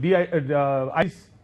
DI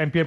MPF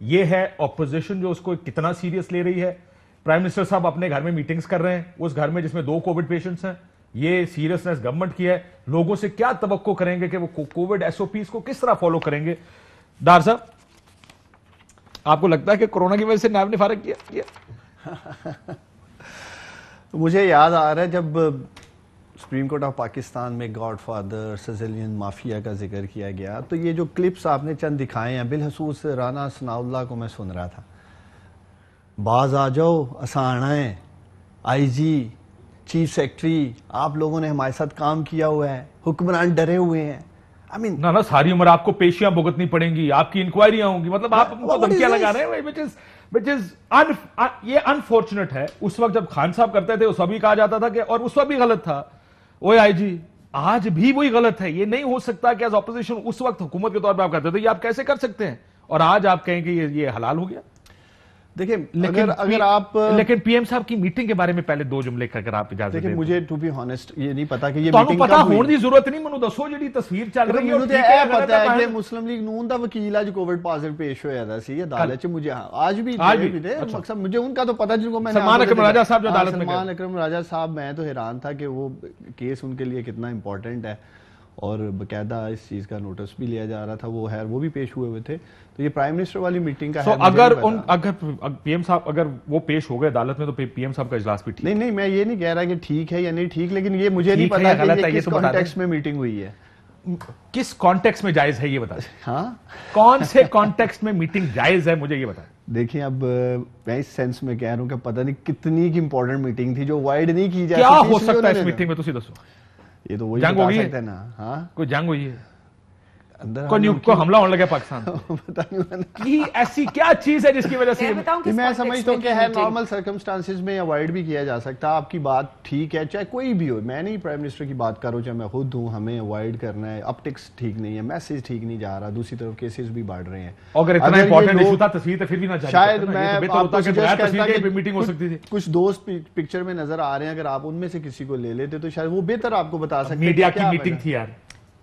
یہ ہے opposition جو اس کو کتنا سیریس لے رہی ہے. پرائم منسٹر صاحب اپنے گھر میں میٹنگز کر رہے ہیں, اس گھر میں جس میں 2 کووڈ پیشنٹس ہیں. یہ سیریسنس گورنمنٹ کی ہے. لوگوں سے کیا توقع کریں گے کہ وہ کووڈ ایس او پیز کو کس طرح فالو کریں گے؟ ڈار صاحب, آپ کو لگتا ہے کہ کورونا کی وجہ سے نیب نے فارغ کیا؟ مجھے یاد آ رہا ہے جب سپریم کورٹ آف پاکستان میں گاڈ فادر سزیلین مافیا کا ذکر کیا گیا, تو یہ جو کلپس آپ نے چند دکھائے ہیں, بالخصوص رانا ثناء اللہ کو میں سن رہا تھا, باز آ جاؤ آسان آئیں, آئی جی, چیف سیکرٹری, آپ لوگوں نے ہمارے ساتھ کام کیا ہوا ہے, حکمران ڈرے ہوئے ہیں. نا ساری عمر آپ کو پیشیاں بھگتنی پڑیں گی, آپ کی انکوائریاں ہوں گی, مطلب آپ کو دھمکیاں لگا رہے ہیں, یہ انفارچونیٹ ہے. اس وقت جب خان صاحب کرتے تھے اس وقت بھی کہا جاتا تھا کہ, اور اس وقت بھی غلط تھا, اوے آئی جی, آج بھی وہی غلط ہے. یہ نہیں ہو سکتا کہ ایز اپوزیشن اس وقت حکومت کے طور پہ آپ کرتے تھے, یہ آپ کیسے کر سکتے ہیں, اور آج آپ کہیں کہ یہ حلال ہو گیا. دیکھیں اگر آپ لیکن پی ایم صاحب کی میٹنگ کے بارے میں پہلے 2 جملے کر آپ اجازت دیں. دیکھیں مجھے ٹو بی ہانسٹ یہ نہیں پتا کہ یہ میٹنگ میٹنگ پتا ہونے دی ضرورت نہیں, منو دسو جڑی تصویر چل رہی ہے مجھے یہ پتا ہے کہ مسلم لیگ نون دا وکیل اج کووڈ پازیٹیو پیش ہویا تھا سی عدالت چ, مجھے آج بھی مقصد مجھے ان کا تو پتا جن کو میں نے سلمان اکرم راجہ صاحب جو عدالت میں گئے, سلمان اکرم راجہ صاحب, میں تو حیران تھا کہ وہ کیس ان کے لیے کتنا امپورٹنٹ ہے, اور باقاعدہ اس چیز کا نوٹس بھی لیا جا رہا تھا, وہ بھی پیش ہوئے تھے. تو یہ پرائم منسٹر والی میٹنگ کا ہے. اگر پی ایم صاحب اگر وہ پیش ہو گئے عدالت میں تو پی ایم صاحب کا اجلاس بھی ٹھیک ہے. نہیں میں یہ نہیں کہہ رہا کہ ٹھیک ہے یا نہیں ٹھیک, لیکن یہ مجھے نہیں پتا کہ یہ کس کانٹیکسٹ میں میٹنگ ہوئی ہے, کس کانٹیکسٹ میں جائز ہے یہ بتا دیں. ہاں کون سے کانٹیکسٹ میں میٹنگ جائز ہے مجھے یہ بتا دیں. دیکھیں اب میں اس سینس میں کہہ رہا ہوں کہ پتہ نہیں کتنی کی امپورٹنٹ میٹنگ تھی جو وائڈ نہیں کی جا سکتی. کیا ہو سکتا ہے اس میٹنگ میں, تسی دسو. یہ تو وہی جنگ بتا ہوئی سکتے ہیں نا. ہاں کوئی جنگ ہوئی ہے, کو حملہ ہونے لگا پاکستان کی ایسی کیا چیز ہے جس کی وجہ سے میں سمجھتا ہوں کہ ہے نارمل سرکمسٹانسز میں اوائڈ بھی کیا جا سکتا. آپ کی بات ٹھیک ہے, چاہے کوئی بھی ہو, میں نہیں پرائم منسٹر کی بات کروں, چاہے میں خود ہوں, ہمیں اوائڈ کرنا ہے. اپٹکس ٹھیک نہیں ہے, میسج ٹھیک نہیں جا رہا, دوسری طرف کیسز بھی بڑھ رہے ہیں. اگر اتنا امپورٹنٹ ایشو تھا تصویر تو پھر بھی نہ جائے, شاید میں میٹنگ ہو سکتی تھی. کچھ دوست پکچر میں نظر آ رہے ہیں, اگر آپ ان میں سے کسی کو لے لیتے تو شاید وہ بہتر آپ کو بتا سکتے. میڈیا کی میٹنگ تھی یار.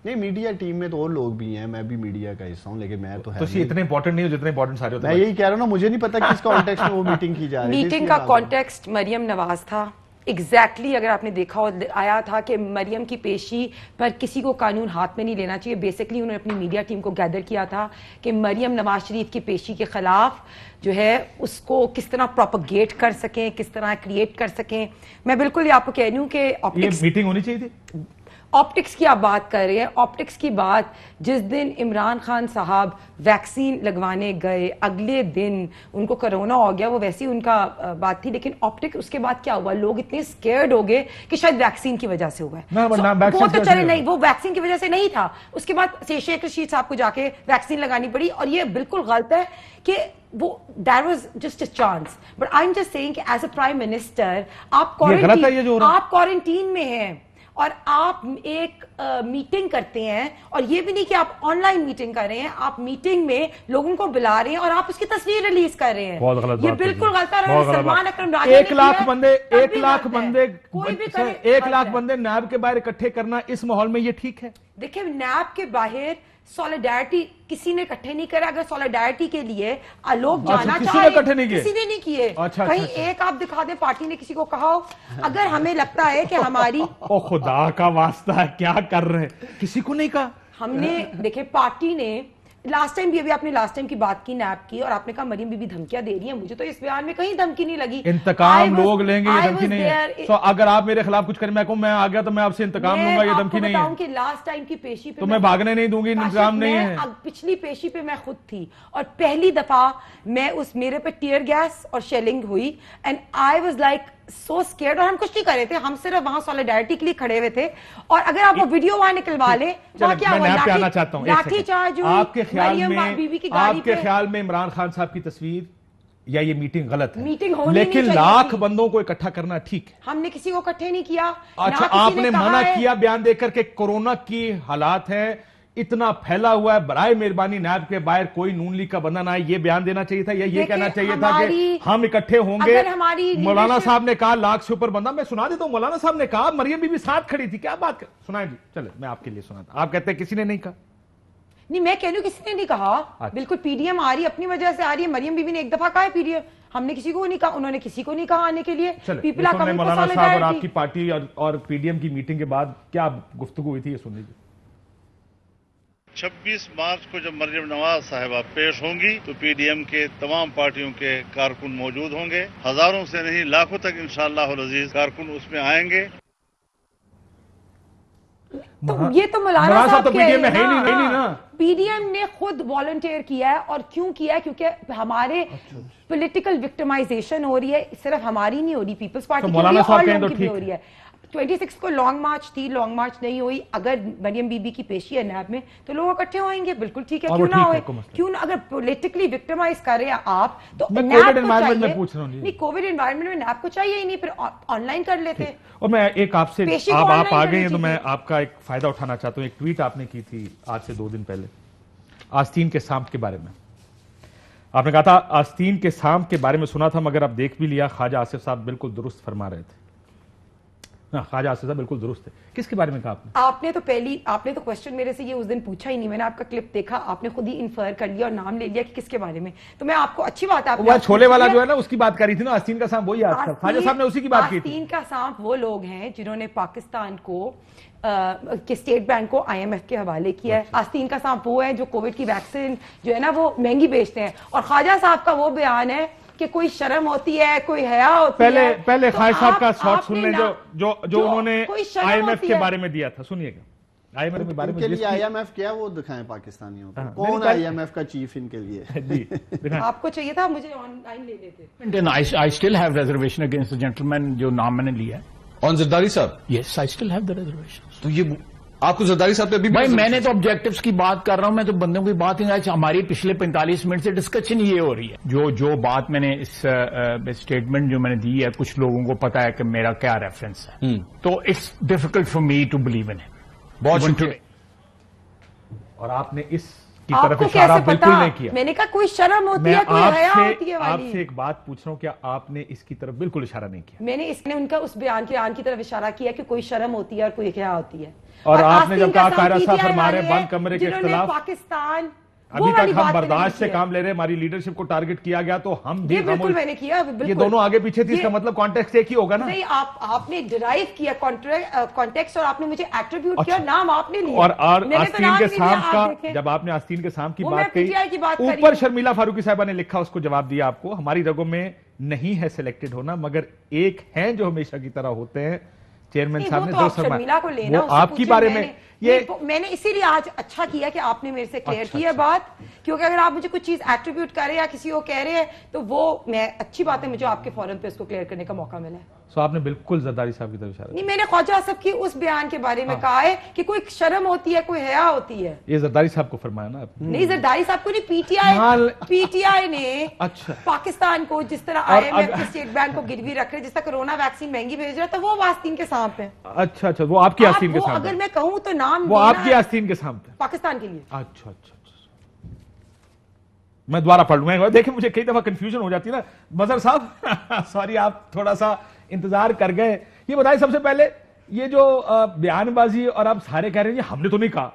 نہیں میڈیا ٹیم میں تو اور لوگ بھی ہیں, میں بھی میڈیا کا حصہ ہوں, لیکن میں تو ہے یہ اتنے امپورٹنٹ نہیں ہو جتنے امپورٹنٹ سارے ہوتے ہیں. میں یہی کہہ رہا ہوں نا, مجھے نہیں پتا کس کانٹیکسٹ میں وہ میٹنگ کی جا رہی ہے. میٹنگ کا کانٹیکسٹ مریم نواز تھا ایگزیکٹلی. اگر آپ نے دیکھا ہو آیا تھا کہ مریم کی پیشی پر کسی کو قانون ہاتھ میں نہیں لینا چاہیے. بیسکلی انہوں نے اپنی میڈیا ٹیم کو گیدر کیا تھا کہ مریم نواز شریف کی پیشی کے خلاف جو ہے اس کو کس طرح پروپیگیٹ کر سکیں, کس طرح کریٹ کر سکیں. میں بالکل یہ آپ کو کہہ رہی ہوں کہ میٹنگ ہونی چاہیے تھی. آپٹکس کی آپ بات کر رہے ہیں, آپٹکس کی بات جس دن عمران خان صاحب ویکسین لگوانے گئے اگلے دن ان کو کرونا ہو گیا, وہ ویسی ان کا بات تھی. لیکن آپٹک اس کے بعد کیا ہوا, لوگ اتنے سکیئرڈ ہو گئے کہ شاید ویکسین کی وجہ سے ہوا ہے. وہ تو چلے نہیں, وہ ویکسین کی وجہ سے نہیں تھا. اس کے بعد شیخ رشید صاحب کو جا کے ویکسین لگانی پڑی, اور یہ بالکل غلط ہے کہ وہ that was just a chance. But I'm just saying کہ as a prime minister آپ کوارنٹین میں ہیں اور آپ ایک میٹنگ کرتے ہیں, اور یہ بھی نہیں کہ آپ آن لائن میٹنگ کر رہے ہیں, آپ میٹنگ میں لوگوں کو بلا رہے ہیں اور آپ اس کی تصویر ریلیز کر رہے ہیں. یہ بالکل غلط ہے. سلمان اکرم راجہ 1 لاکھ بندے نیب کے باہر اکٹھے کرنا اس ماحول میں یہ ٹھیک ہے؟ دیکھیں نیب کے باہر سولیڈیرٹی کسی نے اکٹھے نہیں کرا. اگر سولیڈیرٹی کے لیے لوگ جانا چاہیں, کسی نے نہیں کیے. کہیں ایک آپ دکھا دیں پارٹی نے کسی کو کہا ہو. اگر ہمیں لگتا ہے کہ ہماری خدا کا واسطہ ہے کیا کر رہے ہیں, کسی کو نہیں کہا. ہم نے دیکھے پارٹی نے لاسٹ ٹائم بھی, ابھی آپ نے لاسٹ ٹائم کی بات کی نیب کی, اور آپ نے کہا مریم بی بی دھمکیاں دے رہی ہیں. مجھے تو اس بیان میں کہیں دھمکی نہیں لگی. انتقام لوگ لیں گے, یہ دھمکی نہیں ہے. سو اگر آپ میرے خلاف کچھ کریں, میں کہوں میں آ گیا تو میں آپ سے انتقام لوں گا, یہ دھمکی نہیں ہے. میں آپ کو بتاؤں کہ لاسٹ ٹائم کی پیشی پہ تو میں بھاگنے نہیں دوں گی, انتقام نہیں ہے. پچھلی پیشی پہ میں خود تھی, اور پہلی دفعہ میں میرے پہ ٹیئر گیس اور شیلنگ ہوئی, and I was like so scared. اور ہم کچھ نہیں کر رہے تھے, ہم صرف وہاں سولیڈیرٹی کے لیے کھڑے ہوئے تھے. اور اگر آپ وہ ویڈیو وہاں نکلوا لیں, وہاں کیا ہوا, لاٹھی چارج ہوئی. آپ کے خیال میں عمران خان صاحب کی تصویر یا یہ میٹنگ غلط ہے, لیکن لاکھ بندوں کو اکٹھا کرنا ٹھیک ہے؟ ہم نے کسی کو اکٹھے نہیں کیا. اچھا آپ نے منع کیا بیان دے کر کہ کورونا کی حالات ہیں, اتنا پھیلا ہوا ہے, برائے مہربانی نیب کے باہر کوئی نون لیگ کا بندہ نہ آئے. یہ بیان دینا چاہیے تھا, یا یہ کہنا چاہیے تھا کہ ہم اکٹھے ہوں گے. مولانا صاحب نے کہا 1 لاکھ سے اوپر بندہ. میں سنا دیتا ہوں, مولانا صاحب نے کہا مریم بی بی ساتھ کھڑی تھی. کیا بات کر سنائیں جی, چلے میں آپ کے لیے سناتا. آپ کہتے ہیں کسی نے نہیں کہا. نہیں میں کہہ رہی ہوں کسی نے نہیں کہا, بالکل پی ڈی ایم آ رہی ہے اپنی وجہ سے آ رہی ہے. مریم بی بی نے ایک دفعہ کہا ہے پی ڈی ایم, ہم نے کسی کو نہیں کہا, انہوں نے کسی کو نہیں کہا آنے کے لیے. پیپل آر کمنگ فار مولانا صاحب اور آپ سالیڈیٹی. کی پارٹی اور پی ڈی ایم کی میٹنگ کے بعد کیا گفتگو ہوئی تھی, یہ سن لیجیے. 26 مارچ کو جب مریم نواز صاحبہ پیش ہوں گی تو پی ڈی ایم کے تمام پارٹیوں کے کارکن موجود ہوں گے. ہزاروں سے نہیں لاکھوں تک انشاءاللہ العزیز کارکن اس میں آئیں گے. تو یہ تو مولانا صاحب تو پی ڈی ایم میں ہے نہیں نا. پی ڈی ایم نے خود والنٹیئر کیا ہے, اور کیوں کیا ہے, کیونکہ ہمارے پولیٹیکل وکٹمائزیشن ہو رہی ہے, صرف ہماری نہیں ہو رہی, پیپلز پارٹی کی اور لوگوں کی بھی ہو رہی ہے. 26 کو لانگ مارچ تھی, لانگ مارچ نہیں ہوئی. اگر مریم بی بی کی پیشی ہے نیب میں تو لوگ اکٹھے ہوئیں گے, بالکل ٹھیک ہے, کیوں نہ ہوئے, کیوں نہ. اگر پولیٹیکلی وکٹمائز کر رہے ہیں آپ تو نیب کو چاہیے نہیں, کووڈ انوائرمنٹ میں نیب کو چاہیے ہی نہیں, پھر آن لائن کر لیتے. اور میں ایک آپ سے, آپ آ گئے ہیں تو میں آپ کا ایک فائدہ اٹھانا چاہتا ہوں. ایک ٹویٹ آپ نے کی تھی آج سے 2 دن پہلے آستین کے سانپ کے بارے میں. آپ نے کہا تھا آستین کے سانپ کے بارے میں سنا تھا مگر اب دیکھ بھی لیا, خواجہ آصف صاحب بالکل درست فرما رہے تھے. خواجہ آصف صاحب بالکل درست ہے. کس کے بارے میں کہا آپ نے؟ آپ نے تو کوسچن میرے سے یہ اس دن پوچھا ہی نہیں, میں نے آپ کا کلپ دیکھا, آپ نے خود ہی انفر کر لیا اور نام لے لیا کہ کس کے بارے میں. تو میں آپ کو اچھی بات ہے, وہ چھولے والا جو ہے نا اس کی بات کری تھی نا, آستین کا سانپ وہی خواجہ صاحب نے اسی کی بات کی تھی. آستین کا سانپ وہ لوگ ہیں جنہوں نے پاکستان کو اسٹیٹ بینک کو آئی ایم ایف کے حوالے کیا ہے. آستین کا سانپ وہ ہے جو کووڈ کی ویکسین جو ہے نا وہ مہنگی بیچتے ہیں. اور خواجہ صاحب کا وہ بیان ہے کہ کوئی شرم ہوتی ہے, کوئی حیا ہوتی ہے. پہلے خواجہ صاحب کا شارٹ سن لیں جو انہوں نے آئی ایم ایف کے بارے میں دیا تھا. سنیے گا آئی ایم ایف کے بارے میں. ان کے لیے آئی ایم ایف کیا وہ دکھائیں پاکستانیوں کو, کون آئی ایم ایف کا چیف ان کے لیے. آپ کو چاہیے تھا مجھے آن لائن لے لیتے. I still have reservation against the gentleman جو نام میں نے لیا ہے. on زرداری صاحب. Yes, I still have the reservation. تو یہ آپ کو زرداری صاحب پہ ابھی بھائی میں نے تو آبجیکٹیوز کی بات کر رہا ہوں, میں تو بندوں کی بات نہیں. ہماری پچھلے 45 منٹ سے ڈسکشن یہ ہو رہی ہے. جو بات میں نے اس اسٹیٹمنٹ جو میں نے دی ہے, کچھ لوگوں کو پتا ہے کہ میرا کیا ریفرنس ہے, تو it's difficult for me to believe in it. بہت شکریہ. اور آپ نے اس کی طرف اشارہ بالکل نہیں کیا. میں نے کہا کوئی شرم ہوتی ہے, کوئی حیا ہوتی ہے. آپ سے ایک بات پوچھ رہا ہوں, کیا آپ نے اس کی طرف بالکل اشارہ نہیں کیا؟ میں نے ان کا اس بیان کی طرف اشارہ کیا کہ کوئی شرم ہوتی ہے اور کوئی حیا ہوتی ہے. اور آپ نے جب کہا قاہرہ صاحب فرما رہے بند کمرے کے اختلاف, پاکستان ابھی تک ہم برداشت سے کام لے رہے, ہماری لیڈرشپ کو ٹارگٹ کیا گیا تو ہم بھی بالکل میں نے کیا. یہ دونوں آگے پیچھے تھی, اس کا مطلب کانٹیکسٹ ایک ہی ہوگا نا. نہیں, آپ نے ڈرائیو کیا کانٹیکسٹ اور آپ نے مجھے ایٹریبیوٹ کیا, نام آپ نے لیا. اور آستین کے سانپ کا, جب آپ نے آستین کے سانپ کی بات کہی, اوپر شرمیلا فاروقی صاحبہ نے لکھا, اس کو جواب دیا آپ کو, ہماری رگوں میں نہیں ہے سلیکٹڈ ہونا, مگر ایک ہیں جو ہمیشہ کی طرح ہوتے ہیں. چیئرمین صاحب نے جو فرمایا وہ آپ کی بارے میں, میں نے اسی لیے آج اچھا کیا کہ آپ نے میرے سے کلیئر کی ہے بات, کیونکہ اگر آپ مجھے کچھ چیز ایٹریبیوٹ کر رہے ہیں یا کسی کو کہہ رہے ہیں تو وہ میں اچھی بات ہے, مجھے آپ کے فورم پہ اس کو کلیئر کرنے کا موقع ملا ہے. سو آپ نے بالکل زرداری صاحب کی طرف اشارہ نہیں, میں نے خواجہ صاحب کی اس بیان کے بارے میں کہا ہے کہ کوئی شرم ہوتی ہے, کوئی حیا ہوتی ہے. یہ زرداری صاحب کو فرمایا نا آپ نے؟ نہیں, زرداری صاحب کو نہیں, پی ٹی آئی نے پاکستان کو جس طرح آئی ایم ایف کے اسٹیٹ بینک کو گروی رکھ رہے, جس طرح کرونا ویکسین مہنگی بھیج رہا تھا, وہ آستین کے سانپ ہے. اچھا, وہ آپ کی آستین کے سانپ, اگر میں کہوں تو نام وہ آپ کی آستین کے سانپ ہے پاکستان کے لیے. اچھا, میں دوبارہ پڑھ لوں گا. دیکھیں مجھے کئی دفعہ کنفیوژن ہو جاتی ہے نا. مظہر صاحب سوری, آپ تھوڑا سا انتظار کر گئے. یہ بتائیں سب سے پہلے, یہ جو بیان بازی اور آپ سارے کہہ رہے ہیں ہم نے تو نہیں کہا,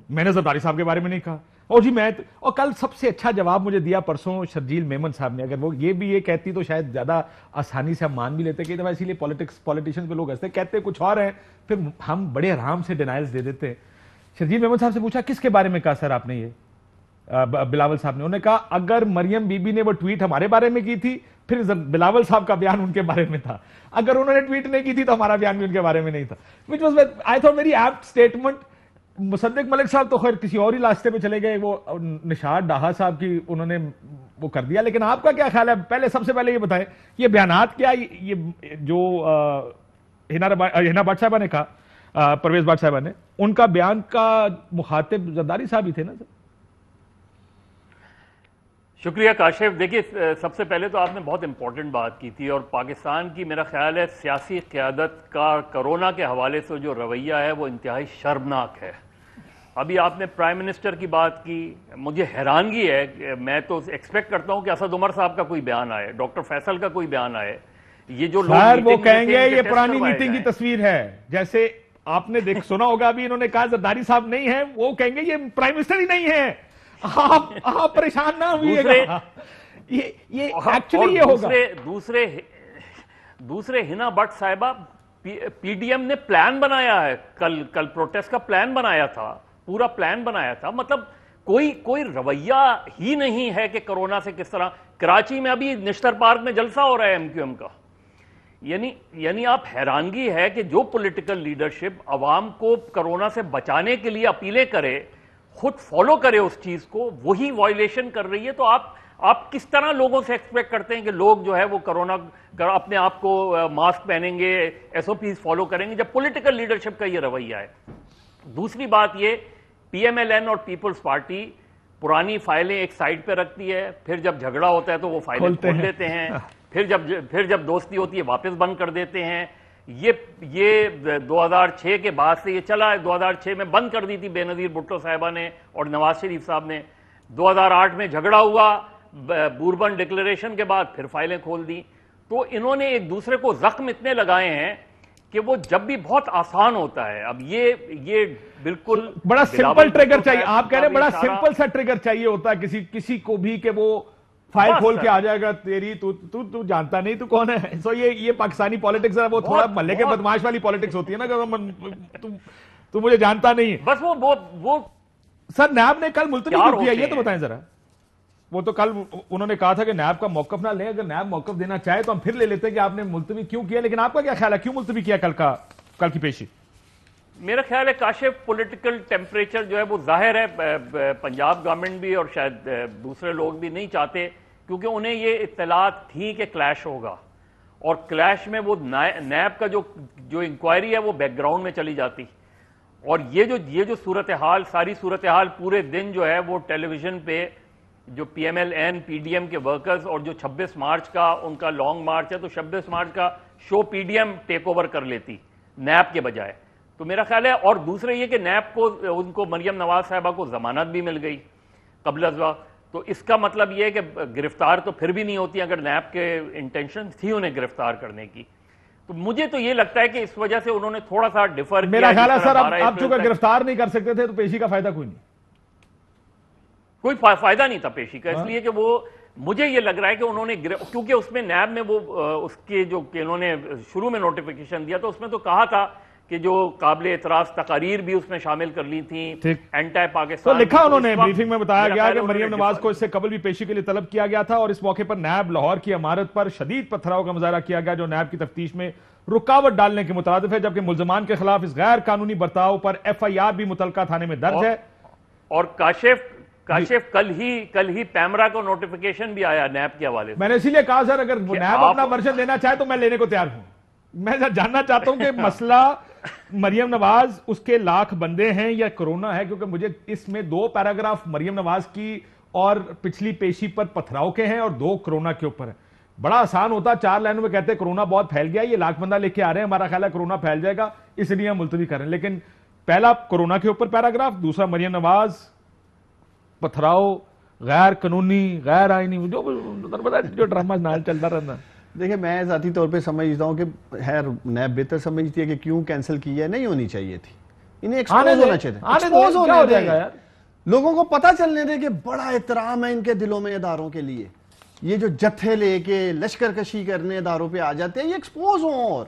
میں نے زرداری صاحب کے بارے میں نہیں کہا, اور جی میں, اور کل سب سے اچھا جواب مجھے دیا پرسوں شرجیل میمن صاحب نے. اگر وہ یہ بھی یہ کہتی تو شاید زیادہ آسانی سے ہم مان بھی لیتے. کئی دفعہ اسی لیے پولیٹیشن پہ لوگ ہنستے, کہتے کچھ اور ہیں, پھر ہم بڑے آرام سے ڈینائلز دے دیتے ہیں. شرجیل میمن صاحب سے پوچھا کس کے بارے میں کہا سر آپ نے, یہ بلاول صاحب نے. انہوں نے کہا اگر مریم بی بی نے وہ ٹویٹ ہمارے بارے میں کی تھی پھر بلاول صاحب کا بیان ان کے بارے میں تھا, اگر انہوں نے ٹویٹ نہیں کی تھی تو ہمارا بیان بھی ان کے بارے میں نہیں تھا. which was I thought very apt statement. مصدق ملک صاحب تو خیر کسی اور ہی راستے پہ چلے گئے, وہ نشاد ڈاہا صاحب کی انہوں نے وہ کر دیا. لیکن آپ کا کیا خیال ہے, پہلے سب سے پہلے یہ بتائیں یہ بیانات کیا, یہ جو ہنا بٹ صاحبہ نے کہا, پرویز بٹ صاحبہ نے, ان کا بیان کا مخاطب زرداری صاحب ہی تھے نا سر؟ شکریہ کاشف. دیکھیے سب سے پہلے تو آپ نے بہت امپورٹنٹ بات کی تھی, اور پاکستان کی میرا خیال ہے سیاسی قیادت کا کرونا کے حوالے سے جو رویہ ہے وہ انتہائی شرمناک ہے. ابھی آپ نے پرائم منسٹر کی بات کی, مجھے حیرانگی ہے کہ میں تو ایکسپیکٹ کرتا ہوں کہ اسد عمر صاحب کا کوئی بیان آئے, ڈاکٹر فیصل کا کوئی بیان آئے. یہ جو لوگ وہ کہیں گے یہ پرانی میٹنگ کی تصویر ہے, جیسے آپ نے سنا ہوگا ابھی انہوں نے کہا زرداری صاحب نہیں ہے، وہ کہیں گے یہ پرائم منسٹر ہی نہیں ہے، آپ پریشان نہ ہوئیے گا، یہ ایکچولی یہ ہوگا۔ دوسرے ہنا بٹ صاحبہ، پی ڈی ایم نے پلان بنایا ہے، کل پروٹیسٹ کا پلان بنایا تھا، پورا پلان بنایا تھا، مطلب کوئی رویہ ہی نہیں ہے کہ کرونا سے کس طرح۔ کراچی میں ابھی نشتر پارک میں جلسہ ہو رہا ہے ایم کیو ایم کا، یعنی آپ حیرانگی ہے کہ جو پولیٹیکل لیڈرشپ عوام کو کرونا سے بچانے کے لیے اپیلیں کرے، خود فالو کرے اس چیز کو، وہی وائلیشن کر رہی ہے، تو آپ کس طرح لوگوں سے ایکسپیکٹ کرتے ہیں کہ لوگ جو ہے وہ کرونا اپنے آپ کو ماسک پہنیں گے، ایس او پیز فالو کریں گے، جب پولیٹیکل لیڈرشپ کا یہ رویہ ہے۔ دوسری بات یہ، پی ایم ایل این اور پیپلز پارٹی پرانی فائلیں ایک سائڈ پہ رکھتی ہے، پھر جب جھگڑا ہوتا ہے تو وہ فائلیں کھول لیتے ہیں، پھر جب دوستی ہوتی ہے واپس بند کر دیتے ہیں۔ یہ 2006 کے بعد سے یہ چلا ہے، 2006 میں بند کر دی تھی بے نظیر بھٹو صاحبہ نے اور نواز شریف صاحب نے، 2008 میں جھگڑا ہوا بوربن ڈکلیریشن کے بعد، پھر فائلیں کھول دی۔ تو انہوں نے ایک دوسرے کو زخم اتنے لگائے ہیں کہ وہ جب بھی بہت آسان ہوتا ہے۔ اب یہ بالکل بڑا سمپل ٹریگر چاہیے، آپ کہہ رہے ہیں بڑا سمپل سا ٹریگر چاہیے ہوتا ہے کسی کو بھی کہ وہ فائل کھول کے آ جائے گا، تیری تو جانتا نہیں تو کون ہے۔ سو یہ پاکستانی پالیٹکس ہے، وہ تھوڑا ملے کے بدماش والی پالیٹکس ہوتی ہے نا کہ تو مجھے جانتا نہیں ہے۔ بس وہ سر نیب نے کل ملتوی کیوں کیا یہ تو بتائیں ذرا۔ وہ تو کل انہوں نے کہا تھا کہ نیب کا موقف نہ لیں، اگر نیب موقف دینا چاہے تو ہم پھر لے لیتے ہیں کہ آپ نے ملتوی کیوں کیا، لیکن آپ کا کیا خیال ہے کیوں ملتوی کیا کل کی پیشی؟ میرا خیال ہے کاشف پولیٹیکل ٹیمپریچر جو ہے وہ ظاہر ہے، پنجاب گورنمنٹ بھی اور شاید دوسرے لوگ بھی نہیں چاہتے، کیونکہ انہیں یہ اطلاعات تھی کہ کلیش ہوگا، اور کلیش میں وہ نیب کا جو انکوائری ہے وہ بیک گراؤنڈ میں چلی جاتی، اور یہ جو صورتحال، ساری صورتحال پورے دن جو ہے وہ ٹیلی ویژن پہ جو P M L N P D M کے ورکرز، اور جو 26 مارچ کا ان کا لانگ مارچ ہے، تو 26 مارچ کا شو پی ڈی ایم ٹیک اوور کر لیتی نیب کے بجائے۔ تو میرا خیال ہے، اور دوسرے یہ کہ نیب کو ان کو مریم نواز صاحبہ کو ضمانت بھی مل گئی قبل از وقت، تو اس کا مطلب یہ ہے کہ گرفتار تو پھر بھی نہیں ہوتی اگر نیب کے انٹینشن تھی انہیں گرفتار کرنے کی۔ تو مجھے تو یہ لگتا ہے کہ اس وجہ سے انہوں نے تھوڑا سا ڈیفر کیا۔ میرا خیال ہے سر اب چونکہ گرفتار نہیں کر سکتے تھے تو پیشی کا فائدہ کوئی فائدہ نہیں تھا پیشی کا، اس لیے کہ وہ مجھے یہ لگ رہا ہے کہ انہوں نے، کیونکہ اس میں نیب میں وہ اس کے جو کہ انہوں نے شروع میں نوٹیفیکیشن دیا تو اس میں تو کہا تھا کہ جو قابل اعتراض تقاریر بھی اس میں شامل کر لی تھیں، اینٹی پاکستان، تو لکھا انہوں نے بریفنگ میں بتایا گیا کہ مریم نواز کو اس سے قبل بھی پیشی کے لیے طلب کیا گیا تھا، اور اس موقع پر نیب لاہور کی عمارت پر شدید پتھراؤ کا مظاہرہ کیا گیا جو نیب کی تفتیش میں رکاوٹ ڈالنے کے مترادف ہے، جبکہ ملزمان کے خلاف اس غیر قانونی برتاؤ پر ایف آئی آر بھی متعلقہ تھانے میں درج ہے۔ اور کاشف کل ہی پیمرا کو نوٹیفیکیشن بھی آیا نیب کے حوالے سے۔ میں نے اسی لیے کہا سر اگر نیب اپنا ورژن لینا چاہے تو میں لینے کو تیار ہوں۔ میں جاننا چاہتا ہوں کہ مسئلہ مریم نواز اس کے لاکھ بندے ہیں یا کرونا ہے، کیونکہ مجھے اس میں 2 پیراگراف مریم نواز کی اور پچھلی پیشی پر پتھراؤ کے ہیں اور 2 کرونا کے اوپر ہیں۔ بڑا آسان ہوتا 4 لائنوں میں کہتے ہیں کرونا بہت پھیل گیا، یہ لاکھ بندہ لے کے آ رہے ہیں، ہمارا خیال ہے کرونا پھیل جائے گا اس لیے ہم ملتوی کریں، لیکن پہلا کرونا کے اوپر پیراگراف، دوسرا مریم نواز، پتھراؤ، غیر قانونی، غیر آئینی، جو ڈرامہ نال چلتا رہنا۔ دیکھیں میں ذاتی طور پہ سمجھتا ہوں کہ خیر نیب بہتر سمجھتی ہے کہ کیوں کینسل کی ہے، نہیں ہونی چاہیے تھی، انہیں ایکسپوز ہونا چاہیے تھا، ایکسپوز ہونے دیں، لوگوں کو پتہ چلنے دیں کہ بڑا احترام ہے ان کے دلوں میں اداروں کے لیے، یہ جو جتھے لے کے لشکر کشی کرنے اداروں پہ آ جاتے ہیں یہ ایکسپوز ہوں۔ اور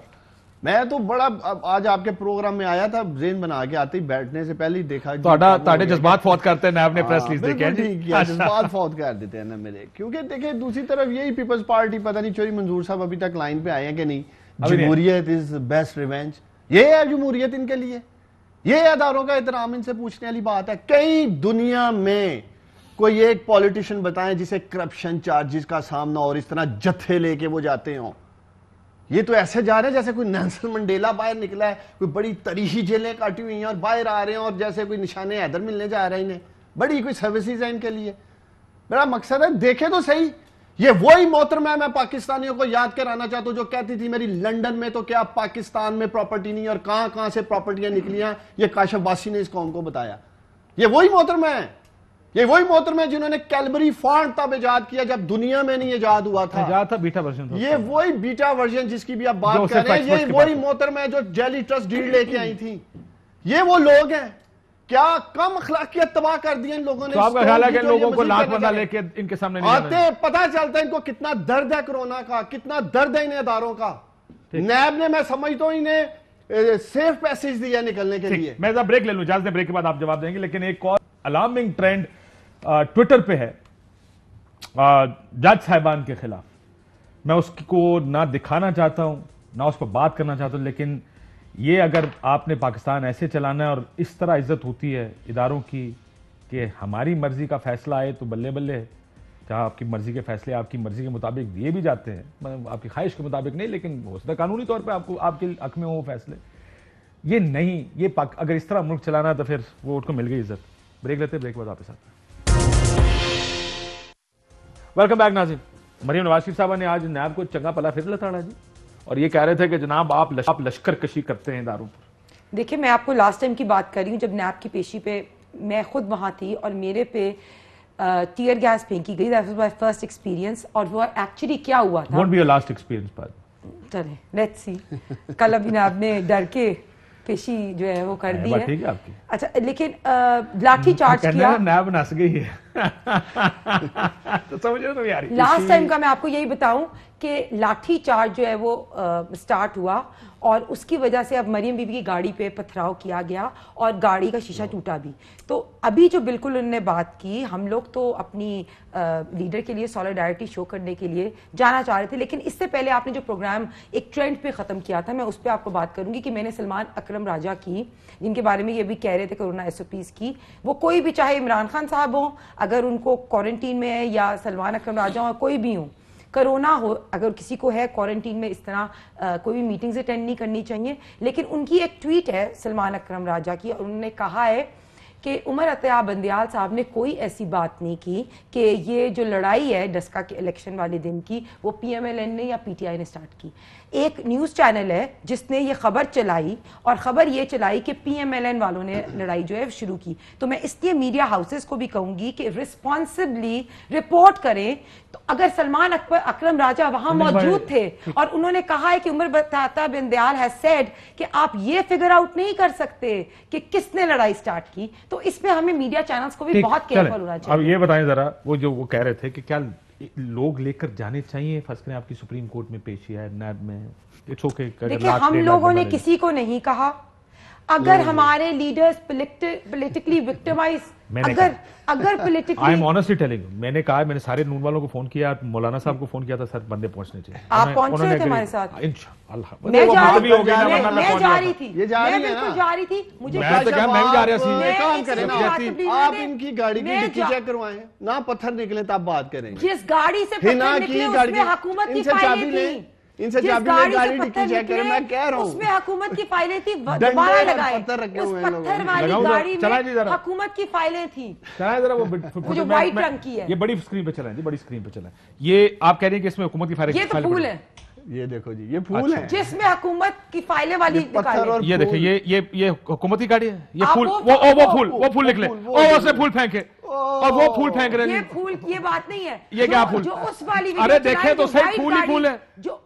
میں تو بڑا آج آپ کے پروگرام میں آیا تھا، ذہن بنا کے آتے ہی بیٹھنے سے پہلے ہی دیکھا تھوڑے جذبات فوت کرتے ہیں نیب نے پریس ریلیز دے کے، جذبات فوت کر دیتے ہیں نا میرے، کیونکہ دیکھیں دوسری طرف یہی پیپلز پارٹی، پتہ نہیں چوری منظور صاحب ابھی تک لائن پہ آئے ہیں کہ نہیں، جمہوریت از بیسٹ ریونج، یہ ہے جمہوریت ان کے لیے، یہ اداروں کا احترام ان سے پوچھنے والی بات ہے۔ کئی دنیا میں کوئی ایک پولیٹیشن بتائیں جسے کرپشن چارجز کا سامنا اور اس طرح جتھے لے کے وہ جاتے ہوں، یہ تو ایسے جا رہے ہیں جیسے کوئی نیلسن منڈیلا باہر نکلا ہے، کوئی بڑی تاریخی جیلیں کاٹی ہوئی ہیں اور باہر آ رہے ہیں اور جیسے کوئی نشان حیدر ملنے جا رہا ہے، انہیں بڑی کوئی سروسز ہیں ان کے لیے۔ میرا مقصد ہے دیکھیں تو صحیح، یہ وہی محترمہ ہے، میں پاکستانیوں کو یاد کرانا چاہتا ہوں جو کہتی تھی میری لنڈن میں تو کیا پاکستان میں پراپرٹی نہیں، اور کہاں کہاں سے پراپرٹیاں نکلیاں، یہ کاشف باسی نے اس قوم کو بتایا، یہ وہی محترمہ ہے۔ یہ وہی محترم ہے جنہوں نے کیلبری فونٹ تب ایجاد کیا جب دنیا میں نہیں ایجاد ہوا تھا. ایجاد تھا بیٹا ورژن. یہ وہی بیٹا ورژن جس کی بھی آپ بات کر رہے ہیں, یہ وہی محترم ہے جو جیلی ٹرسٹ ڈیڈ لے کے آئی تھی. یہ وہ لوگ ہیں. کیا کم اخلاقیت تباہ کر دی ان لوگوں نے. تو آپ کا خیال ہے کہ لوگوں کو لاکھ بندہ لے کے ان کے سامنے نہیں آتے پتہ چلتا ہے ان کو کتنا درد ہے کرونا کا, کتنا درد ہے ان اداروں کا. نیب نے, میں سمجھتا ہوں, انہیں سیف پیسیج دیا نکلنے کے لیے. میں ذرا بریک لے لوں, اجازت دیں, بریک کے بعد آپ جواب دیں گے. لیکن ایک اور الارمنگ ٹرینڈ ٹویٹر پہ ہے جج صاحبان کے خلاف. میں اس کو نہ دکھانا چاہتا ہوں نہ اس پر بات کرنا چاہتا ہوں, لیکن یہ اگر آپ نے پاکستان ایسے چلانا ہے اور اس طرح عزت ہوتی ہے اداروں کی کہ ہماری مرضی کا فیصلہ آئے تو بلے بلے ہے, جہاں آپ کی مرضی کے فیصلے آپ کی مرضی کے مطابق دیے بھی جاتے ہیں, آپ کی خواہش کے مطابق نہیں, لیکن ہو سکتا ہے قانونی طور پہ آپ کے حق میں ہو وہ فیصلے. یہ نہیں, یہ اگر اس طرح ملک چلانا ہے تو پھر وہ ان کو مل گئی عزت. بریک لیتے ہیں, بریک بعد واپس آتے ہیں. ویلکم بیک ناظرین. مریم نواز شریف صاحبہ نے آج نیب کو چنگا پلا پھر لتاڑا جی, اور یہ کہہ رہے تھے کہ جناب آپ لشکر کشی کرتے ہیں اداروں پر. دیکھیں, میں آپ کو لاسٹ ٹائم کی بات کر رہی ہوں جب نیب کی پیشی پہ میں خود وہاں تھی اور میرے پہ ٹیئر گیس پھینکی گئی. That was my first experience. اور وہ ایکچولی کیا ہوا تھا, won't be your last experience پر. چلیں لیٹس سی. کل ابھی نیب نے ڈر کے پیشی جو ہے وہ کر دی ہے. ٹھیک ہے آپ کی. اچھا, لیکن لاٹھی چارج کیا. نیب نس گئی ہے. سمجھو تو یار لاسٹ ٹائم کا میں آپ کو یہی بتاؤں کہ لاٹھی چارج جو ہے وہ سٹارٹ ہوا اور اس کی وجہ سے اب مریم بی بی کی گاڑی پہ پتھراؤ کیا گیا اور گاڑی کا شیشہ ٹوٹا بھی. تو ابھی جو بالکل انہوں نے بات کی, ہم لوگ تو اپنی لیڈر کے لیے سولیڈارٹی شو کرنے کے لیے جانا چاہ رہے تھے, لیکن اس سے پہلے آپ نے جو پروگرام ایک ٹرینڈ پہ ختم کیا تھا, میں اس پہ آپ کو بات کروں گی کہ میں نے سلمان اکرم راجہ کی, جن کے بارے میں یہ بھی کہہ رہے تھے کورونا ایس او پیز کی, وہ کوئی بھی چاہے عمران خان صاحب ہوں اگر ان کو کوارنٹین میں ہے یا سلمان اکرم راجہ ہوں, کوئی بھی ہوں, کرونا ہو, اگر کسی کو ہے کوارنٹین میں, اس طرح کوئی بھی میٹنگز اٹینڈ نہیں کرنی چاہیے. لیکن ان کی ایک ٹویٹ ہے سلمان اکرم راجہ کی, اور انہوں نے کہا ہے کہ عمر عطیہ بندیال صاحب نے کوئی ایسی بات نہیں کی کہ یہ جو لڑائی ہے ڈسکا کے الیکشن والے دن کی وہ پی ایم ایل این نے یا پی ٹی آئی نے سٹارٹ کی. ایک نیوز چینل ہے جس نے یہ خبر چلائی اور خبر یہ چلائی کہ پی ایم ایل این والوں نے لڑائی جو ہے شروع کی. تو میں اس لیے میڈیا ہاؤسز کو بھی کہوں گی کہ رسپانسبلی رپورٹ کریں. تو اگر سلمان اکرم راجہ وہاں موجود تھے اور انہوں نے کہا ہے کہ عمر عطیہ بندیال ہیز سیڈ کہ آپ یہ فگر آؤٹ نہیں کر سکتے کہ کس نے لڑائی سٹارٹ کی, تو اس پہ ہمیں میڈیا چینلز کو بھی بہت کیئرفل ہونا چاہیے. اب یہ بتائیں ذرا, وہ جو وہ کہہ رہے تھے کہ کیا لوگ لے کر جانے چاہیے, فرض کریں آپ کی سپریم کورٹ میں پیشی ہے, نیب میں, دیکھیں ہم لوگوں نے کسی کو نہیں کہا. اگر ہمارے لیڈرز پولیٹیکلی وکٹمائز, اگر politically, I am honestly telling, میں نے کہا, میں نے سارے نون والوں کو فون کیا, مولانا صاحب کو فون کیا تھا, سر بندے پہنچنے چاہیے. آپ پہنچ رہے تھے ہمارے ساتھ. انشاءاللہ میں جا رہی تھی, میں بالکل جا رہی تھی. مجھے میں بھی جا رہا سی. کام کریں نا, آپ ان کی گاڑی کی ڈکی چیک کروائیں نا, پتھر نکلے تب بات کریں. جس گاڑی سے پتھر نکلے اس میں حکومت کی فائلیں تھیں. ان سے چابی لے, گاڑی ڈکی چیک کریں. میں کہہ رہا ہوں اس میں حکومت کی فائلیں تھی, دوبارہ لگائے. اس پتھر والی گاڑی میں حکومت کی فائلیں تھیں. چلائیں ذرا وہ جو وائٹ رنگ کی ہے, یہ بڑی اسکرین پہ چلائیں جی, بڑی اسکرین پہ چلائیں. یہ آپ کہہ رہے ہیں کہ اس میں حکومت کی فائلیں, یہ تو پھول ہے, یہ دیکھو جی, یہ پھول ہے جس میں حکومت کی فائلیں والی نکالیں. یہ دیکھیں, یہ حکومت کی گاڑی ہے. یہ پھول, وہ پھول نکلے, اس نے پھول پھینکے, اور وہ پھول پھینک رہے ہیں. یہ پھول, یہ بات نہیں ہے. یہ کیا پھول, جو اس والی ویڈیو, ارے دیکھیں تو صحیح, پھول ہی پھول ہے.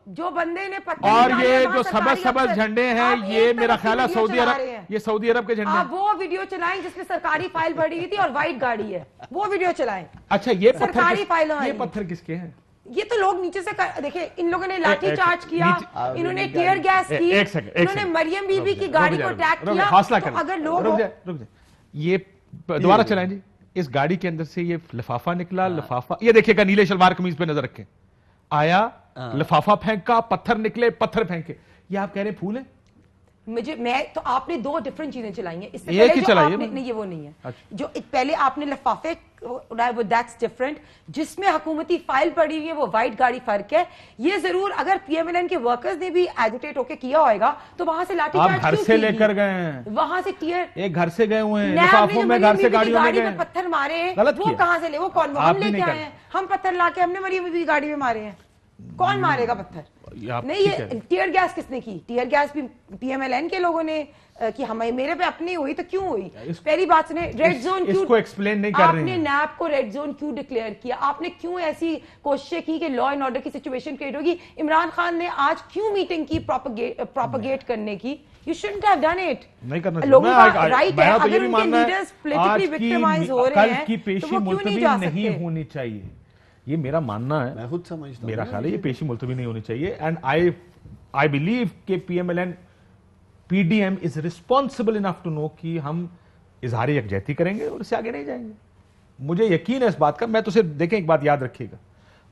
جو بندے نے پتھر, اور یہ جو سبز جھنڈے ہیں, یہ میرا خیال ہے سعودی عرب, یہ سعودی عرب کے جھنڈے ہیں. آپ وہ ویڈیو چلائیں جس میں سرکاری فائل بھری ہوئی تھی اور وائٹ گاڑی ہے, وہ ویڈیو چلائیں. اچھا, یہ سرکاری فائلوں, یہ پتھر کس کے ہیں؟ یہ تو لوگ نیچے سے دیکھیں, ان لوگوں نے لاٹھی چارج کیا, انہوں نے ٹیئر گیس کی, انہوں نے مریم بی بی کی گاڑی کو اٹیک کیا. حوصلہ کریں, اگر لوگ رک جائیں, یہ دوبارہ چلائیں جی. اس گاڑی کے اندر سے یہ لفافہ نکلا, لفافہ یہ دیکھیے گا, نیلے شلوار قمیض پہ نظر رکھیں, آیا لفافہ پھینکا, پتھر نکلے, پتھر پھینکے. یہ آپ کہہ رہے ہیں پھول ہیں؟ میں تو آپ نے دو ڈیفرنٹ چیزیں چلائی ہیں. اس سے ایک ہی پہلے چلائی ہے, نہیں, یہ وہ نہیں ہے. جو پہلے آپ نے لفافے, دیٹس ڈیفرنٹ. جس میں حکومتی فائل پڑی ہوئی ہے وہ وائٹ گاڑی فرق ہے. یہ ضرور اگر پی ایم ایل این کے ورکرز نے بھی ایجوٹیٹ ہو کے کیا ہوئے گا تو وہاں سے لاٹھی چارج گھر سے لے کر گئے ہیں, وہاں سے ٹیئر, ایک گھر سے گئے ہوئے ہیں, لفافوں میں گھر سے گاڑیوں میں گئے, پتھر مارے ہیں, غلط وہ کہاں سے لے, وہ کون, ہم لے کے آئے ہیں, ہم پتھر لا کے ہم نے مریم بی بی گاڑی میں مارے ہیں. کون مارے گا پتھر؟ نہیں, یہ ٹیئر گیس کس نے کی؟ ٹیئر گیس بھی پی ایم ایل این کے لوگوں نے کہ ہمیں میرے پہ اپنی ہوئی تو کیوں ہوئی؟ پہلی بات سنیں، ریڈ زون کیوں اس کو ایکسپلین نہیں کر رہے ہیں. آپ نے نیب کو ریڈ زون کیوں ڈکلیئر کیا؟ آپ نے کیوں ایسی کوششیں کی کہ لا اینڈ آرڈر کی سچویشن کریٹ ہوگی؟ عمران خان نے آج کیوں میٹنگ کی پروپیگیٹ کرنے کی؟ You shouldn't have done it. نہیں کرنا چاہیے. لوگوں کا رائٹ ہے اگر ان کے لیڈرز لیڈرز پولیٹیکلی وکٹمائز ہو رہے ہیں کل کی پیشی ملتوی نہیں ہونی چاہیے. یہ میرا ماننا ہے, میں خود سمجھتا ہوں, میرا خیال ہے یہ پیشی ملتوی نہیں ہونی چاہیے. اینڈ آئی بلیو کہ P M L N P D M is responsible enough to know کہ ہم اظہار یکجہتی کریں گے اور اس سے آگے نہیں جائیں گے. مجھے یقین ہے اس بات کا. میں تو صرف دیکھیں ایک بات یاد رکھیے گا,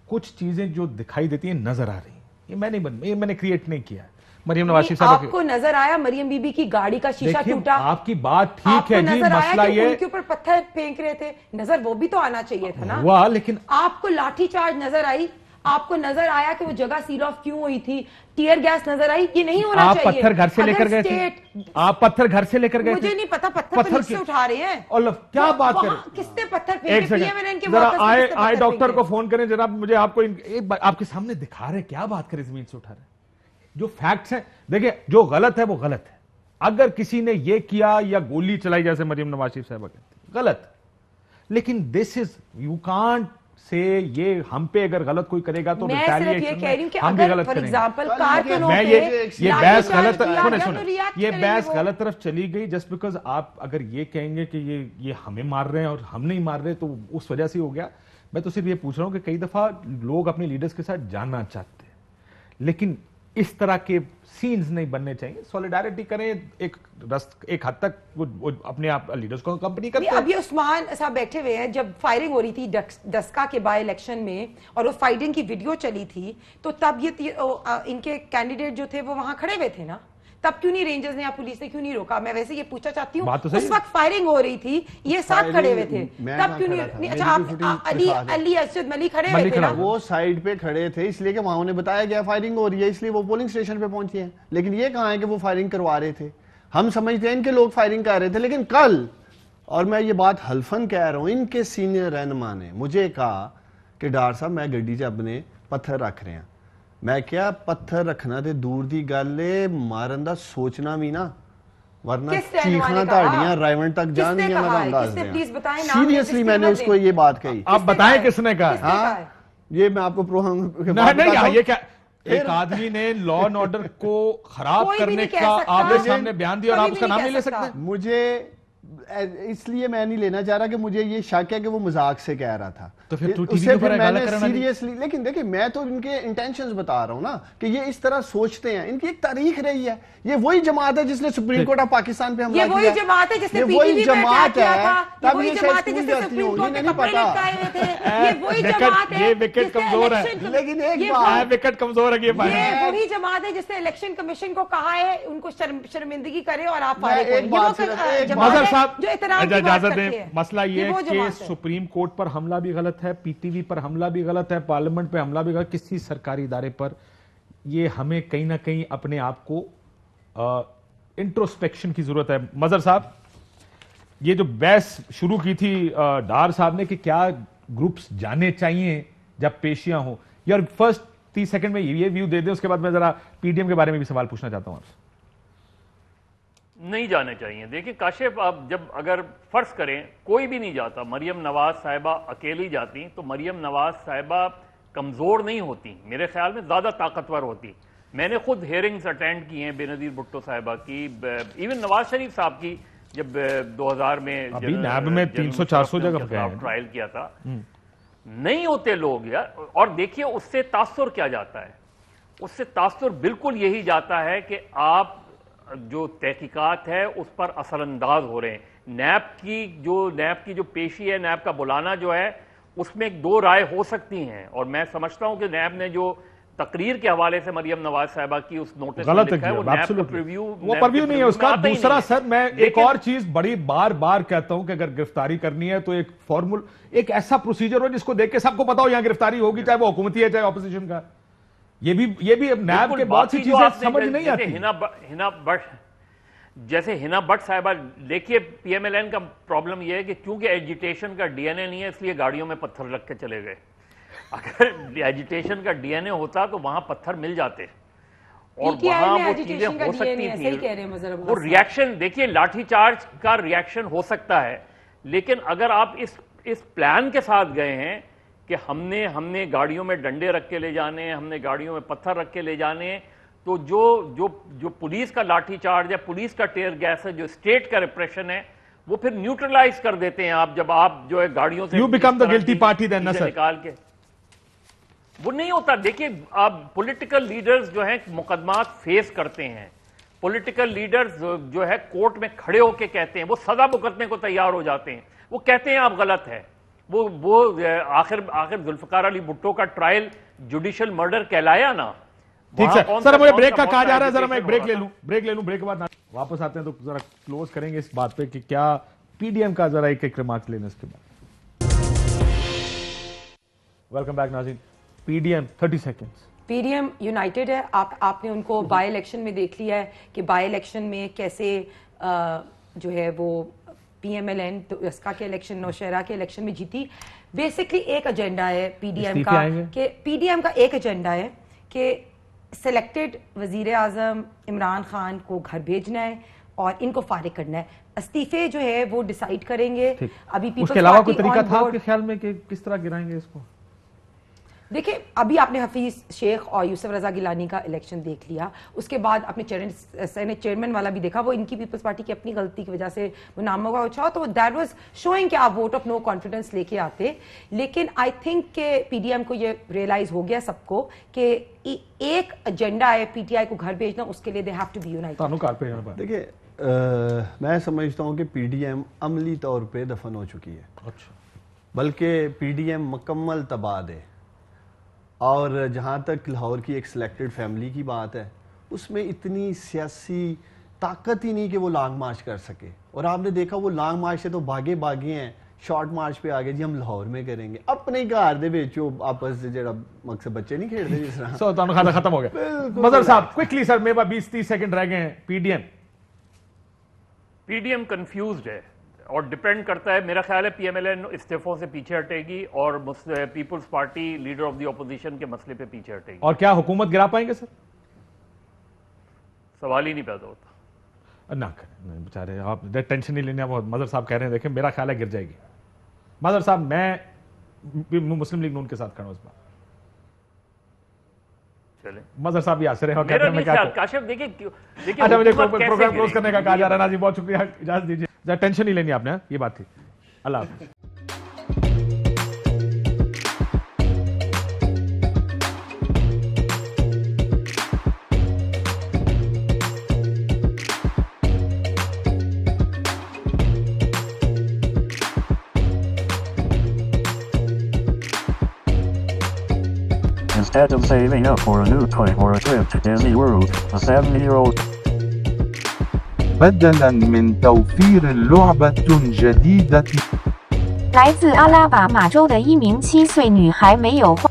کچھ چیزیں جو دکھائی دیتی ہیں نظر آ رہی ہیں, یہ میں نے کریٹ نہیں کیا. مریم نواز شریف صاحب آپ کو نظر آیا مریم بی بی کی گاڑی کا شیشہ ٹوٹا؟ آپ کی بات ٹھیک ہے جی, مسئلہ یہ ان کے اوپر پتھر پھینک رہے تھے, نظر وہ بھی تو آنا چاہیے تھا نا. ہوا, لیکن آپ کو لاٹھی چارج نظر آئی؟ آپ کو نظر آیا کہ وہ جگہ سیل آف کیوں ہوئی تھی؟ ٹیئر گیس نظر آئی؟ یہ نہیں ہونا چاہیے. آپ پتھر گھر سے لے کر گئے تھے, آپ پتھر گھر سے لے کر گئے تھے. مجھے نہیں پتا پتھر پولیس سے اٹھا رہے ہیں. کیا بات کریں, کس نے پتھر ایک پھینکے؟ سیکنڈ ذرا آئے ڈاکٹر کو فون کریں جناب, مجھے آپ کو آپ کے سامنے دکھا رہے کیا بات کریں, زمین سے اٹھا رہے ہیں. جو فیکٹس ہیں دیکھیں, جو غلط ہے وہ غلط ہے. اگر کسی نے یہ کیا یا گولی چلائی جیسے مریم نواز شریف صاحبہ کہتے ہیں, غلط. لیکن دس از یو کانٹ سے یہ ہم پہ اگر غلط کوئی کرے گا تو میں صرف یہ کہہ رہی ہوں کہ اگر فار ایگزامپل کارکنوں میں یہ بحث غلط یہ یہ بحث غلط طرف چلی گئی جسٹ بیکاز آپ اگر یہ کہیں گے کہ یہ ہمیں مار رہے ہیں اور ہم نہیں مار رہے تو اس وجہ سے ہو گیا. میں تو صرف یہ پوچھ رہا ہوں کہ کئی دفعہ لوگ اپنے لیڈرز کے ساتھ جاننا چاہتے ہیں, لیکن اس طرح کے سینز نہیں بننے چاہیے. سولیڈارٹی کریں ایک حد تک, وہ اپنے آپ لیڈرز کو کمپنی کرتے ہیں. ابھی عثمان صاحب بیٹھے ہوئے ہیں, جب فائرنگ ہو رہی تھی ڈسکا کے بائی الیکشن میں اور وہ فائٹنگ کی ویڈیو چلی تھی, تو تب یہ ان کے کینڈیڈیٹ جو تھے وہ وہاں کھڑے ہوئے تھے نا, تب کیوں نہیں رینجرز نے یا پولیس نے کیوں نہیں روکا؟ میں ویسے یہ پوچھنا چاہتی ہوں, اس وقت فائرنگ ہو رہی تھی, یہ ساتھ کھڑے ہوئے تھے, تب کیوں نہیں؟ اچھا علی اسد ملی کھڑے ہوئے تھے نا, وہ سائیڈ پہ کھڑے تھے اس لیے کہ وہاں انہیں بتایا گیا فائرنگ ہو رہی ہے, اس لیے وہ پولنگ اسٹیشن پہ پہنچے ہیں. لیکن یہ کہاں ہے کہ وہ فائرنگ کروا رہے تھے؟ ہم سمجھتے ہیں ان کے لوگ فائرنگ کر رہے تھے. لیکن کل, اور میں یہ بات حلفاً کہہ رہا ہوں, ان کے سینئر رہنما نے مجھے کہا کہ ڈاکٹر صاحب میں گڈی چ اپنے پتھر رکھ رہے ہیں. میں کیا پتھر رکھنا تے دور دی گل ہے, مارن دا سوچنا بھی نا, ورنہ چیخنا تاڑیاں رائون تک جان دیا. میں انداز دیا سیریسلی, میں نے اس کو یہ بات کہی. آپ بتائیں کس نے کہا؟ ہاں یہ میں آپ کو پروگرام نہیں, یہ کیا ایک آدمی نے لا اینڈ آرڈر کو خراب کرنے کا آپ کے سامنے بیان دیا اور آپ اس کا نام نہیں لے سکتے؟ مجھے اس لیے میں نہیں لینا چاہ رہا کہ مجھے یہ شک ہے کہ وہ مذاق سے کہہ رہا تھا, تو پھر اسے پھر میں نے سیریسلی. لیکن دیکھیں میں تو ان کے انٹینشنز بتا رہا ہوں نا کہ یہ اس طرح سوچتے ہیں. ان کی ایک تاریخ رہی ہے. یہ وہی جماعت ہے جس نے سپریم کورٹ آف پاکستان پہ حملہ کیا, یہ وہی جماعت ہے جس نے پی ٹی وی پہ اٹیک کیا تھا, تب یہ شاید سکول جاتی ہوں, یہ نہیں پتا. یہ وہی جماعت ہے, یہ وکٹ کمزور ہے, لیکن ایک بات وکٹ کمزور ہے, یہ وہی جماعت ہے جس نے الیکشن کمیشن کو کہا ہے ان کو شرمندگی کرے اور آپ مظہر صاحب اجازت دیں. مسئلہ یہ ہے کہ سپریم کورٹ پر حملہ بھی غلط ہے, پی ٹی وی پر حملہ بھی غلط ہے, پارلیمنٹ پہ حملہ بھی غلط, کسی سرکاری ادارے پر. یہ ہمیں کہیں نہ کہیں اپنے آپ کو انٹروسپیکشن کی ضرورت ہے. مظہر صاحب, یہ جو بحث شروع کی تھی ڈار صاحب نے کہ کیا گروپس جانے چاہیے جب پیشیاں ہوں, یار فرسٹ 30 سیکنڈ میں یہ ویو دے دیں, اس کے بعد میں ذرا پی ڈی ایم کے بارے میں بھی سوال پوچھنا چاہتا ہوں آپ سے. نہیں جانے چاہیے. دیکھیں کاشف, آپ جب اگر فرض کریں کوئی بھی نہیں جاتا, مریم نواز صاحبہ اکیلی جاتی تو مریم نواز صاحبہ کمزور نہیں ہوتی, میرے خیال میں زیادہ طاقتور ہوتی. میں نے خود ہیئرنگز اٹینڈ کی ہیں بے نظیر بھٹو صاحبہ کی, ایون نواز شریف صاحب کی, جب 2000 میں نیب میں 300-400 جگہ ٹرائل کیا تھا. نہیں ہوتے لوگ یار. اور دیکھیے اس سے تاثر کیا جاتا ہے, اس سے تاثر بالکل یہی جاتا ہے کہ آپ جو تحقیقات ہے اس پر اثر انداز ہو رہے ہیں. نیب کی جو پیشی ہے, نیب کا بلانا جو ہے, اس میں ایک دو رائے ہو سکتی ہیں. اور میں سمجھتا ہوں کہ نیب نے جو تقریر کے حوالے سے مریم نواز صاحبہ کی اس نوٹس میں لکھا ہے وہ نیب کا پریویو نہیں ہے اس کا. دوسرا سر میں ایک اور چیز بڑی بار کہتا ہوں کہ اگر گرفتاری کرنی ہے تو ایک ایسا پروسیجر ہو جس کو دیکھ کے سب کو پتا ہو یہاں گرفتاری ہوگی, چاہے وہ حکومتی ہے چاہے اپوزیشن کا. یہ بھی نیب کے بہت سی چیزیں سمجھ نہیں آتی. جیسے ہنا بٹ صاحبہ, دیکھیے پی ایم ایل این کا پرابلم یہ ہے کہ کیونکہ ایجیٹیشن کا ڈی این اے نہیں ہے اس لیے گاڑیوں میں پتھر رکھ کے چلے گئے. اگر ایجیٹیشن کا ڈی این اے ہوتا تو وہاں پتھر مل جاتے. اور وہاں وہ چیزیں ہو سکتی تھیں. وہ ریاکشن دیکھیے لاٹھی چارج کا ریاکشن ہو سکتا ہے, لیکن اگر آپ اس پلان کے ساتھ گئے ہیں کہ ہم نے گاڑیوں میں ڈنڈے رکھ کے لے جانے ہیں, ہم نے گاڑیوں میں پتھر رکھ کے لے جانے ہیں, تو جو پولیس کا لاٹھی چارج ہے, پولیس کا ٹیئر گیس ہے, جو اسٹیٹ کا ریپریشن ہے, وہ پھر نیوٹرلائز کر دیتے ہیں آپ جب آپ جو ہے گاڑیوں سے You become the guilty party then, sir. نکال کے. وہ نہیں ہوتا. دیکھیے آپ پولیٹیکل لیڈرز جو ہیں مقدمات فیس کرتے ہیں, پولیٹیکل لیڈرز جو ہے کورٹ میں کھڑے ہو کے کہتے ہیں, وہ سزا بھگتنے کو تیار ہو جاتے ہیں, وہ کہتے ہیں آپ غلط ہے. وہ آخر ذوالفقار علی بھٹو کا ٹرائل جوڈیشل مرڈر کہلایا نا. ٹھیک سر مجھے بریک کا کہا جا رہا ہے, ذرا میں ایک بریک لے لوں, بریک کے بعد واپس آتے ہیں تو ذرا کلوز کریں گے اس بات پہ کہ کیا پی ڈی ایم کا ذرا ایک ریمارک لینا اس کے بعد. ویلکم بیک ناظرین. P D M 30 seconds. P D M united ہے. آپ نے ان کو بائی الیکشن میں دیکھ لیا ہے کہ بائی الیکشن میں کیسے جو ہے وہ پی ایم ایل این تو اس کا کے الیکشن نوشہرہ کے الیکشن میں جیتی. بیسکلی ایک ایجنڈا ہے پی ڈی ایم کا, کہ پی ڈی ایم کا ایک ایجنڈا ہے کہ سلیکٹڈ وزیر اعظم عمران خان کو گھر بھیجنا ہے اور ان کو فارغ کرنا ہے. استعفے جو ہے وہ ڈیسائیڈ کریں گے. ابھی اس کے علاوہ کوئی طریقہ تھا آپ کے خیال میں کہ کس طرح گرائیں گے اس کو؟ دیکھیں ابھی آپ نے حفیظ شیخ اور یوسف رضا گیلانی کا الیکشن دیکھ لیا, اس کے بعد آپ نے چیئرمین والا بھی دیکھا, وہ ان کی پیپلز پارٹی کی اپنی غلطی کی وجہ سے وہ ناموں کا اچھا, تو دیٹ واز شوئنگ کہ آپ ووٹ آف نو کانفیڈنس لے کے آتے. لیکن آئی تھنک کہ پی ڈی ایم کو یہ ریئلائز ہو گیا سب کو کہ ایک ایجنڈا ہے پی ٹی آئی کو گھر بھیجنا, اس کے لیے they have to be united. دیکھیے میں سمجھتا ہوں کہ پی ڈی ایم عملی طور پہ دفن ہو چکی ہے, بلکہ پی ڈی ایم مکمل تباہ ہے. اور جہاں تک لاہور کی ایک سلیکٹڈ فیملی کی بات ہے, اس میں اتنی سیاسی طاقت ہی نہیں کہ وہ لانگ مارچ کر سکے. اور آپ نے دیکھا وہ لانگ مارچ سے تو بھاگے ہیں, شارٹ مارچ پہ آگے جی ہم لاہور میں کریں گے. اپنے ہی گھر دے وچ آپس سے جڑا مقصد بچے نہیں کھیلتے جس طرح. سو تانوں کھانا ختم ہو گیا. مظہر صاحب کوئکلی سر, میرے پاس 20-30 سیکنڈ رہ گئے ہیں. پی ڈی ایم کنفیوزڈ ہے اور ڈپینڈ کرتا ہے. میرا خیال ہے پی ایم ایل این استعفوں سے پیچھے ہٹے گی اور Peoples Party leader of the opposition کے مسئلے پہ پیچھے ہٹے گی. اور کیا حکومت گرا پائیں گے سر؟ سوال ہی نہیں پیدا ہوتا. نہ کریں بیچارے, آپ ٹینشن نہیں لینا. مظہر صاحب کہہ رہے ہیں دیکھیں میرا خیال ہے گر جائے گی. مظہر صاحب میں مسلم لیگ نون کے ساتھ کھڑا ہوں اس بار. مظہر صاحب بھی آسر ہیں. کاشف دیکھیں اچھا مجھے پروگرام کلوز کرنے کا کہا جا رہا ہے نا جی, بہت شکریہ, اجازت دیجیے. ٹینشن نہیں لینی آپ نے, یہ بات تھی. اللہ حافظ. Instead of saving up for a new toy or a trip to Disney World, a 7-year-old بدلاً من توفير لعبة جديدة 来自阿拉巴马州的一名7岁女孩没有花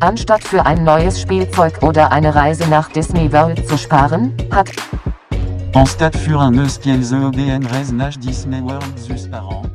Anstatt für ein neues Spielzeug oder eine Reise nach Disney World zu sparen, hat En stade für un euskelze ODN reise nach Disney World zus parents